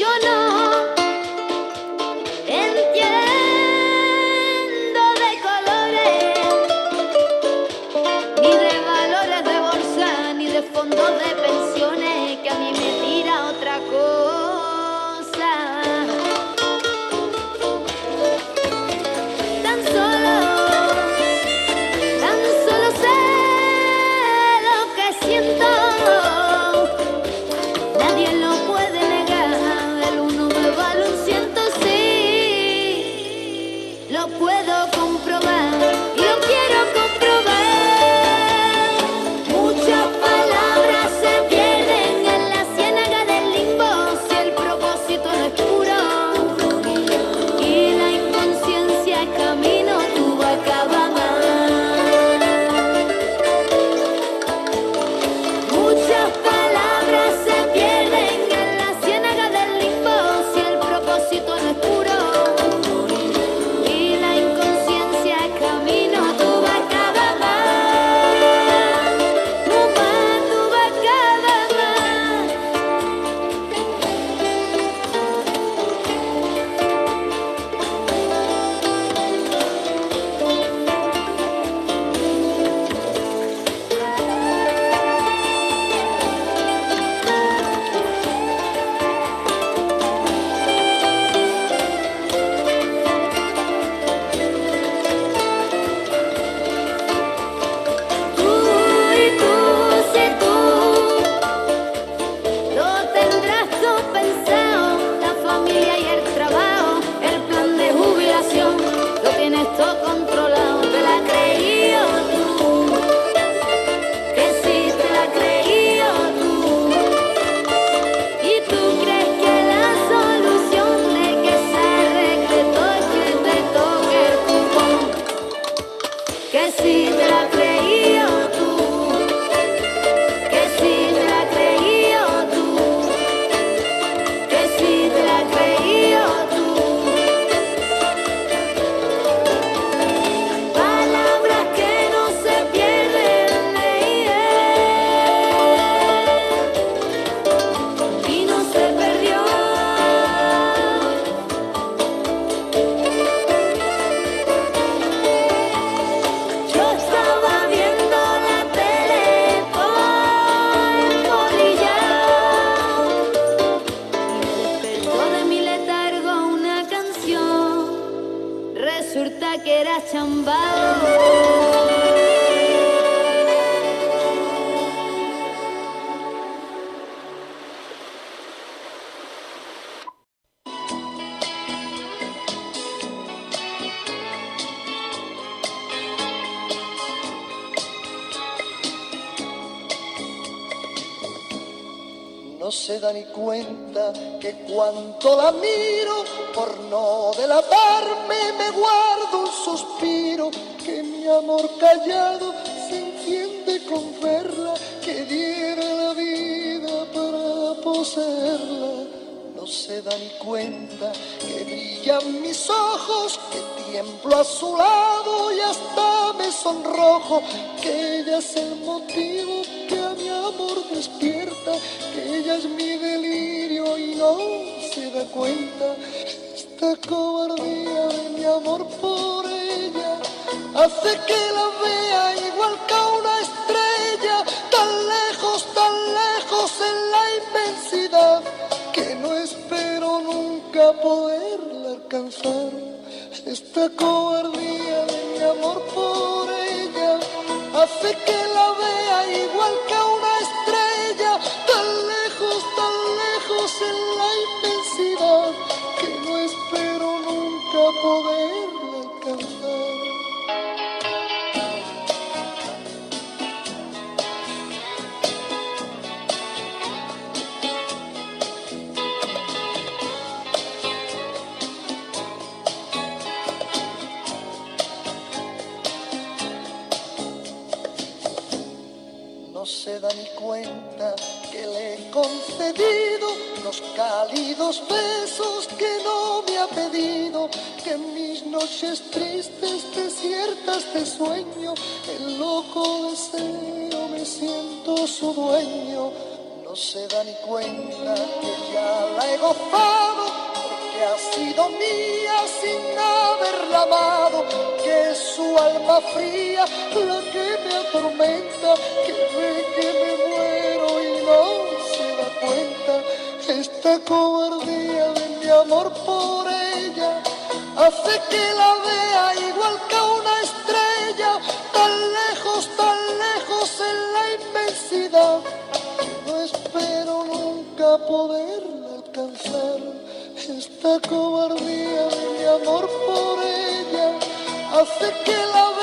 yo no entiendo de colores, ni de valores de bolsa, ni de fondos de pensiones, que a mí me tira otra cosa. Tan solo sé lo que siento. Nadie lo puede negar. El uno me vale un ciento, sí. Lo puedo comprobar y lo quiero comprobar. Muchas palabras se pierden en la ciénaga del limbo si el propósito no es puro y la inconsciencia es camino, tú acabas mal. Muchas palabras se pierden en la ciénaga del limbo si el propósito no es puro y la inconsciencia es camino, tú acabas mal. Tú acabas mal. Tú y tú, si tú lo tendrás todo pensado, la familia y el trabajo, el plan de jubilación, lo tienes todo controlado. Te la has creído tú, que sí te la has creído tú, y tú crees que la solución de que se arregle todo es que te toque el cupón, que sí te la has creído tú, que sí te la has creído tú, que sí te la has creído tú. Palabras que no se pierden y no se perdió. Yo estaba viendo la tele por Polillao y me despertó de mi letargo una canción. Resulta que era Chambao. No se da ni cuenta que cuanto la miro, por no delatarme, me guardo un suspiro, que mi amor callado se entiende con verla, que diera la vida para poseerla. No se da ni cuenta que brillan mis ojos, que tiemblo a su lado y hasta me sonrojo, que ella es el motivo que a mi amor despierta, que ella es mi delirio y no se da cuenta. Esta cobardía de mi amor por ella hace que la vea igual que a una estrella, tan lejos en la inmensidad, que no espero nunca poderla alcanzar. Esta cobardía de mi amor por ella hace que la vea igual que a una estrella, tan lejos en la inmensidad, que no espero nunca poderla alcanzar. No se da ni cuenta que le he concedido los cálidos besos que no me ha pedido, que en mis noches tristes, desiertas de sueño, el loco deseo me siento su dueño. No no se da ni cuenta que ya la he gozado, porque ha sido mía sin haberla amado, que es su alma fría la que me atormenta, que ve que me muero y no se da cuenta. Esta cobardía de mi amor por ella hace que la vea igual que una estrella, tan lejos en la inmensidad, que no espero nunca poderla alcanzar. Esta cobardía de mi amor por ella hace que la